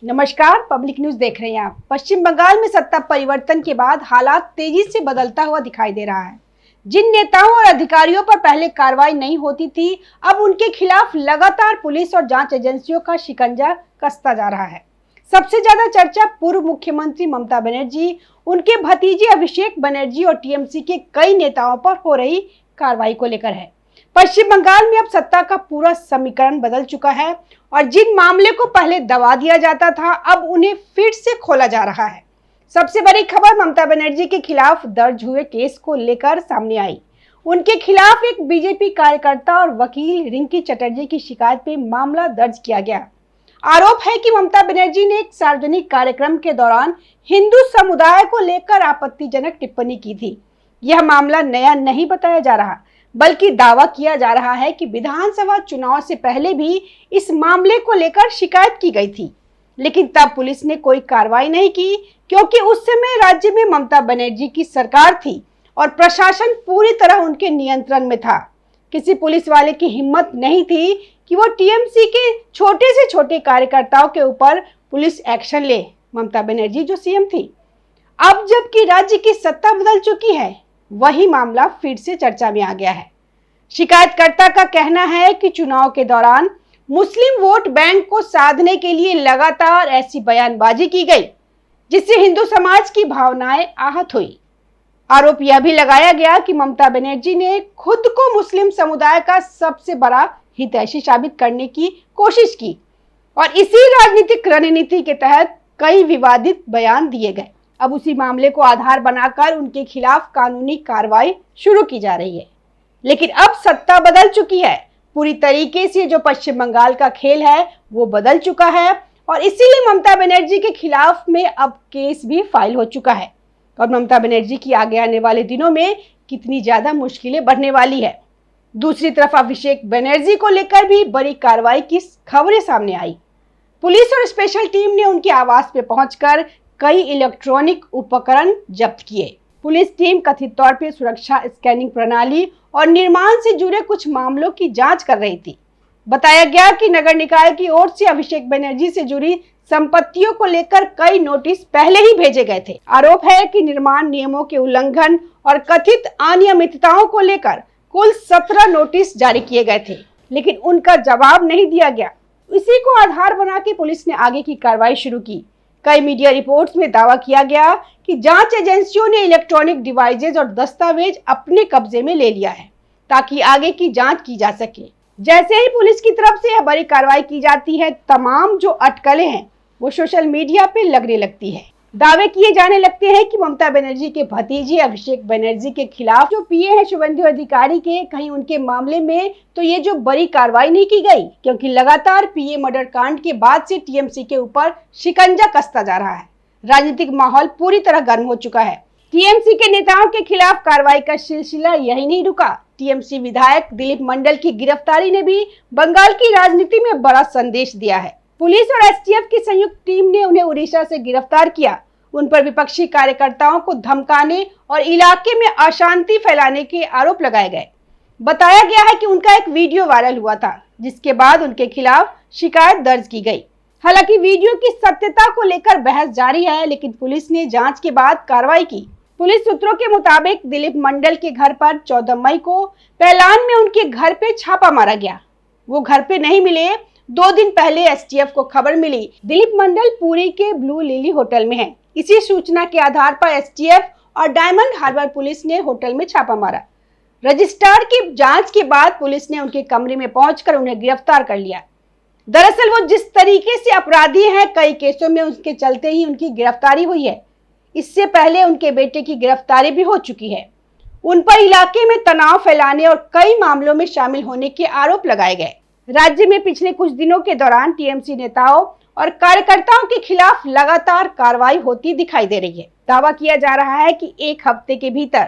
नमस्कार, public news देख रहे हैं आप। पश्चिम बंगाल में सत्ता परिवर्तन के बाद हालात तेजी से बदलता हुआ दिखाई दे रहा है। जिन नेताओं और अधिकारियों पर पहले कार्रवाई नहीं होती थी, अब उनके खिलाफ लगातार पुलिस और जांच एजेंसियों का शिकंजा कसता जा रहा है। सबसे ज्यादा चर्चा पूर्व मुख्यमंत्री ममता बनर्जी, उनके भतीजे अभिषेक बनर्जी और टीएमसी के कई नेताओं पर हो रही कार्रवाई को लेकर है। पश्चिम बंगाल में अब सत्ता का पूरा समीकरण बदल चुका है और जिन मामले को पहले दबा दिया जाता था, अब उन्हें फिर से खोला जा रहा है। सबसे बड़ी खबर ममता बनर्जी के खिलाफ दर्ज हुए केस को लेकर सामने आई। उनके खिलाफ एक बीजेपी कार्यकर्ता और वकील रिंकी चटर्जी की शिकायत पे मामला दर्ज किया गया। आरोप है कि ममता बनर्जी ने एक सार्वजनिक कार्यक्रम के दौरान हिंदू समुदाय को लेकर आपत्तिजनक टिप्पणी की थी। यह मामला नया नहीं बताया जा रहा, बल्कि दावा किया जा रहा है कि विधानसभा चुनाव से पहले भी इस मामले को लेकर शिकायत की गई थी, लेकिन तब पुलिस ने कोई कार्रवाई नहीं की, क्योंकि उस समय राज्य में ममता बनर्जी की सरकार थी और प्रशासन पूरी तरह उनके नियंत्रण में था। किसी पुलिस वाले की हिम्मत नहीं थी कि वो टीएमसी के छोटे से छोटे कार्यकर्ताओं के ऊपर पुलिस एक्शन ले, ममता बनर्जी जो सीएम थी। अब जबकि राज्य की सत्ता बदल चुकी है, वही मामला फिर से चर्चा में आ गया है। शिकायतकर्ता का कहना है कि चुनाव के दौरान मुस्लिम वोट बैंक को साधने के लिए लगातार ऐसी बयानबाजी की गई, जिससे हिंदू समाज की भावनाएं आहत हुई। आरोप यह भी लगाया गया कि ममता बनर्जी ने खुद को मुस्लिम समुदाय का सबसे बड़ा हितैषी साबित करने की कोशिश की और इसी राजनीतिक रणनीति के तहत कई विवादित बयान दिए गए। अब उसी मामले को आधार बनाकर उनके खिलाफ कानूनी कार्रवाई शुरू की जा रही है। लेकिन अब सत्ता बदल चुकी है। पूरी तरीके से जो पश्चिम बंगाल का खेल है वो बदल चुका है और इसीलिए ममता बनर्जी के खिलाफ में अब केस भी फाइल हो चुका है और ममता बनर्जी की आगे आने वाले दिनों में कितनी ज्यादा मुश्किलें बढ़ने वाली है। दूसरी तरफ अभिषेक बनर्जी को लेकर भी बड़ी कार्रवाई की खबरें सामने आई। पुलिस और स्पेशल टीम ने उनके आवास पे पहुंचकर कई इलेक्ट्रॉनिक उपकरण जब्त किए। पुलिस टीम कथित तौर पर सुरक्षा स्कैनिंग प्रणाली और निर्माण से जुड़े कुछ मामलों की जांच कर रही थी। बताया गया कि नगर निकाय की ओर से अभिषेक बनर्जी से जुड़ी संपत्तियों को लेकर कई नोटिस पहले ही भेजे गए थे। आरोप है कि निर्माण नियमों के उल्लंघन और कथित अनियमितताओं को लेकर कुल 17 नोटिस जारी किए गए थे, लेकिन उनका जवाब नहीं दिया गया। इसी को आधार बना के पुलिस ने आगे की कार्रवाई शुरू की। कई मीडिया रिपोर्ट्स में दावा किया गया कि जांच एजेंसियों ने इलेक्ट्रॉनिक डिवाइसेज और दस्तावेज अपने कब्जे में ले लिया है ताकि आगे की जांच की जा सके। जैसे ही पुलिस की तरफ से यह बड़ी कार्रवाई की जाती है, तमाम जो अटकलें हैं वो सोशल मीडिया पे लगने लगती है। दावे किए जाने लगते हैं कि ममता बनर्जी के भतीजे अभिषेक बनर्जी के खिलाफ जो पीए हैं शुभेंदु अधिकारी के, कहीं उनके मामले में तो ये जो बड़ी कार्रवाई नहीं की गई, क्योंकि लगातार पीए मर्डर कांड के बाद से टीएमसी के ऊपर शिकंजा कसता जा रहा है। राजनीतिक माहौल पूरी तरह गर्म हो चुका है। टीएमसी के नेताओं के खिलाफ कार्रवाई का सिलसिला यही नहीं रुका। टीएमसी विधायक दिलीप मंडल की गिरफ्तारी ने भी बंगाल की राजनीति में बड़ा संदेश दिया है। पुलिस और एसटीएफ की संयुक्त टीम ने उन्हें उड़ीसा से गिरफ्तार किया। उन पर विपक्षी कार्यकर्ताओं को धमकाने और इलाके में अशांति फैलाने के आरोप लगाए गए। बताया गया है कि उनका एक वीडियो वायरल हुआ था, जिसके बाद उनके खिलाफ शिकायत दर्ज की गई। हालांकि वीडियो की सत्यता को लेकर बहस जारी है, लेकिन पुलिस ने जांच के बाद कार्रवाई की। पुलिस सूत्रों के मुताबिक दिलीप मंडल के घर पर 14 मई को पैलान में उनके घर पे छापा मारा गया। वो घर पे नहीं मिले। 2 दिन पहले एसटीएफ को खबर मिली दिलीप मंडल पुरी के ब्लू लिली होटल में है। इसी सूचना के आधार पर एसटीएफ और डायमंड हार्बर पुलिस ने होटल में छापा मारा। रजिस्ट्रार की जांच के बाद पुलिस ने उनके कमरे में पहुंचकर उन्हें गिरफ्तार कर लिया। दरअसल वो जिस तरीके से अपराधी हैं, कई केसों में उसके चलते ही उनकी गिरफ्तारी हुई है। इससे पहले उनके बेटे की गिरफ्तारी भी हो चुकी है। उन पर इलाके में तनाव फैलाने और कई मामलों में शामिल होने के आरोप लगाए गए। राज्य में पिछले कुछ दिनों के दौरान टीएमसी नेताओं और कार्यकर्ताओं के खिलाफ लगातार कार्रवाई होती दिखाई दे रही है। दावा किया जा रहा है कि एक हफ्ते के भीतर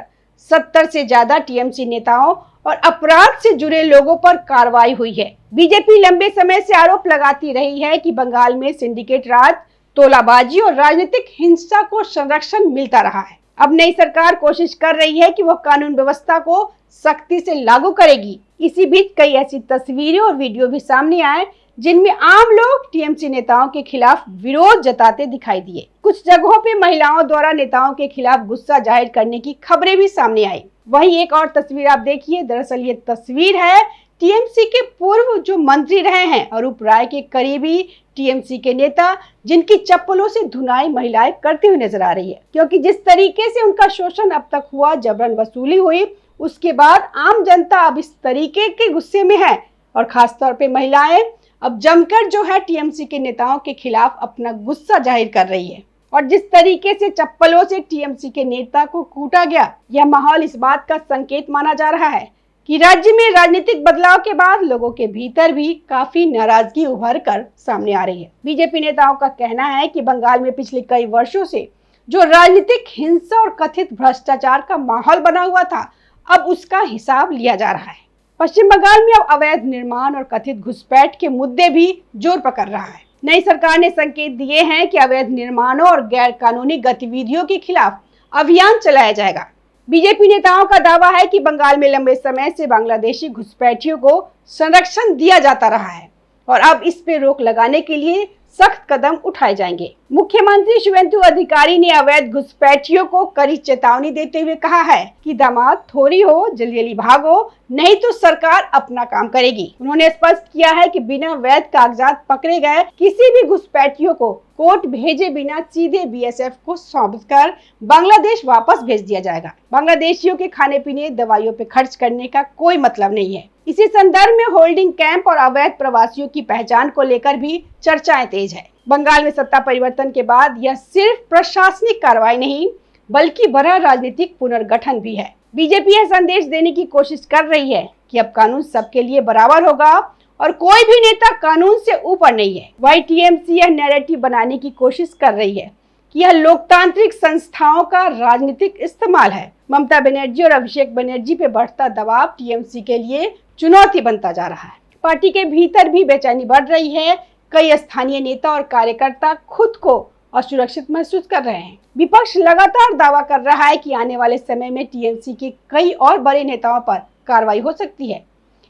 70 से ज्यादा टीएमसी नेताओं और अपराध से जुड़े लोगों पर कार्रवाई हुई है। बीजेपी लंबे समय से आरोप लगाती रही है कि बंगाल में सिंडिकेट राज, तोलाबाजी और राजनीतिक हिंसा को संरक्षण मिलता रहा है। अब नई सरकार कोशिश कर रही है कि वह कानून व्यवस्था को सख्ती से लागू करेगी। इसी बीच कई ऐसी तस्वीरें और वीडियो भी सामने आए जिनमें आम लोग टीएमसी नेताओं के खिलाफ विरोध जताते दिखाई दिए। कुछ जगहों पे महिलाओं द्वारा नेताओं के खिलाफ गुस्सा जाहिर करने की खबरें भी सामने आई। वहीं एक और तस्वीर आप देखिए, दरअसल ये तस्वीर है टीएमसी के पूर्व जो मंत्री रहे हैं अरूप राय के करीबी टीएमसी के नेता, जिनकी चप्पलों से धुनाई महिलाएं करती हुई नजर आ रही है, क्योंकि जिस तरीके से उनका शोषण अब तक हुआ, जबरन वसूली हुई, उसके बाद आम जनता अब इस तरीके के गुस्से में है और खासतौर पे महिलाएं अब जमकर जो है टीएमसी के नेताओं के खिलाफ अपना गुस्सा जाहिर कर रही है। और जिस तरीके से चप्पलों से टीएमसी के नेता को कूटा गया, यह माहौल इस बात का संकेत माना जा रहा है कि राज्य में राजनीतिक बदलाव के बाद लोगों के भीतर भी काफी नाराजगी उभर कर सामने आ रही है। बीजेपी नेताओं का कहना है कि बंगाल में पिछले कई वर्षों से जो राजनीतिक हिंसा और कथित भ्रष्टाचार का माहौल बना हुआ था, अब उसका हिसाब लिया जा रहा है। पश्चिम बंगाल में अब अवैध निर्माण और कथित घुसपैठ के मुद्दे भी जोर पकड़ रहा है। नई सरकार ने संकेत दिए हैं कि अवैध निर्माणों और गैर कानूनी गतिविधियों के खिलाफ अभियान चलाया जाएगा। बीजेपी नेताओं का दावा है कि बंगाल में लंबे समय से बांग्लादेशी घुसपैठियों को संरक्षण दिया जाता रहा है और अब इस पे रोक लगाने के लिए सख्त कदम उठाए जाएंगे। मुख्यमंत्री शुवेंदु अधिकारी ने अवैध घुसपैठियों को कड़ी चेतावनी देते हुए कहा है कि दामाद थोड़ी हो, जल्दी जल्दी भागो, नहीं तो सरकार अपना काम करेगी। उन्होंने स्पष्ट किया है कि बिना वैध कागजात पकड़े गए किसी भी घुसपैठियों को कोर्ट भेजे बिना सीधे बीएसएफ को सौंपकर बांग्लादेश वापस भेज दिया जाएगा। बांग्लादेशियों के खाने पीने, दवाइयों पे खर्च करने का कोई मतलब नहीं है। इसी संदर्भ में होल्डिंग कैंप और अवैध प्रवासियों की पहचान को लेकर भी चर्चाएं तेज है। बंगाल में सत्ता परिवर्तन के बाद यह सिर्फ प्रशासनिक कार्रवाई नहीं बल्कि बड़ा राजनीतिक पुनर्गठन भी है। बीजेपी यह संदेश देने की कोशिश कर रही है कि अब कानून सबके लिए बराबर होगा और कोई भी नेता कानून से ऊपर नहीं है। वही टीएमसी यह नैरेटिव बनाने की कोशिश कर रही है कि यह लोकतांत्रिक संस्थाओं का राजनीतिक इस्तेमाल है। ममता बनर्जी और अभिषेक बनर्जी पे बढ़ता दबाव टीएमसी के लिए चुनौती बनता जा रहा है। पार्टी के भीतर भी बेचैनी बढ़ रही है। कई स्थानीय नेता और कार्यकर्ता खुद को असुरक्षित महसूस कर रहे हैं। विपक्ष लगातार दावा कर रहा है कि आने वाले समय में टीएमसी के कई और बड़े नेताओं पर कार्रवाई हो सकती है।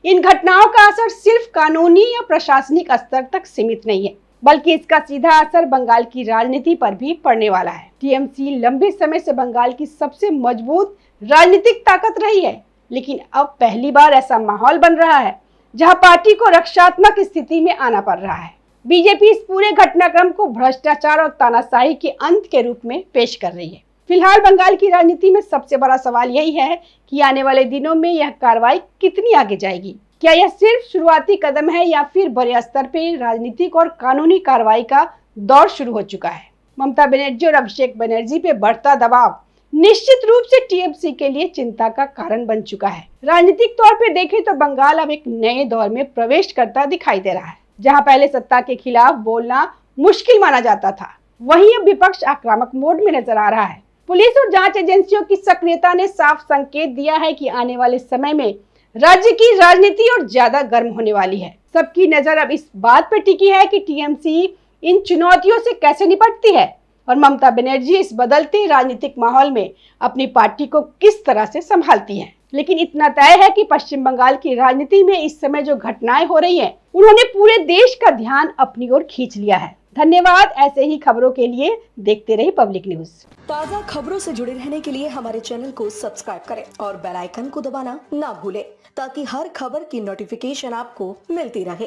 इन घटनाओं का असर सिर्फ कानूनी या प्रशासनिक स्तर तक सीमित नहीं है, बल्कि इसका सीधा असर बंगाल की राजनीति पर भी पड़ने वाला है। टीएमसी लंबे समय से बंगाल की सबसे मजबूत राजनीतिक ताकत रही है, लेकिन अब पहली बार ऐसा माहौल बन रहा है जहां पार्टी को रक्षात्मक स्थिति में आना पड़ रहा है। बीजेपी इस पूरे घटनाक्रम को भ्रष्टाचार और तानाशाही के अंत के रूप में पेश कर रही है। फिलहाल बंगाल की राजनीति में सबसे बड़ा सवाल यही है कि आने वाले दिनों में यह कार्रवाई कितनी आगे जाएगी। क्या यह सिर्फ शुरुआती कदम है या फिर बड़े स्तर पर राजनीतिक और कानूनी कार्रवाई का दौर शुरू हो चुका है। ममता बनर्जी और अभिषेक बनर्जी पे बढ़ता दबाव निश्चित रूप से टीएमसी के लिए चिंता का कारण बन चुका है। राजनीतिक तौर पे देखें तो बंगाल अब एक नए दौर में प्रवेश करता दिखाई दे रहा है। जहां पहले सत्ता के खिलाफ बोलना मुश्किल माना जाता था, वहीं अब विपक्ष आक्रामक मोड में नजर आ रहा है। पुलिस और जांच एजेंसियों की सक्रियता ने साफ संकेत दिया है कि आने वाले समय में राज्य की राजनीति और ज्यादा गर्म होने वाली है। सबकी नजर अब इस बात पर टिकी है कि टीएमसी इन चुनौतियों से कैसे निपटती है और ममता बनर्जी इस बदलते राजनीतिक माहौल में अपनी पार्टी को किस तरह से संभालती हैं। लेकिन इतना तय है कि पश्चिम बंगाल की राजनीति में इस समय जो घटनाएं हो रही हैं, उन्होंने पूरे देश का ध्यान अपनी ओर खींच लिया है। धन्यवाद। ऐसे ही खबरों के लिए देखते रहिए पब्लिक न्यूज। ताज़ा खबरों से जुड़े रहने के लिए हमारे चैनल को सब्सक्राइब करें और बेल आइकन को दबाना ना भूलें, ताकि हर खबर की नोटिफिकेशन आपको मिलती रहे।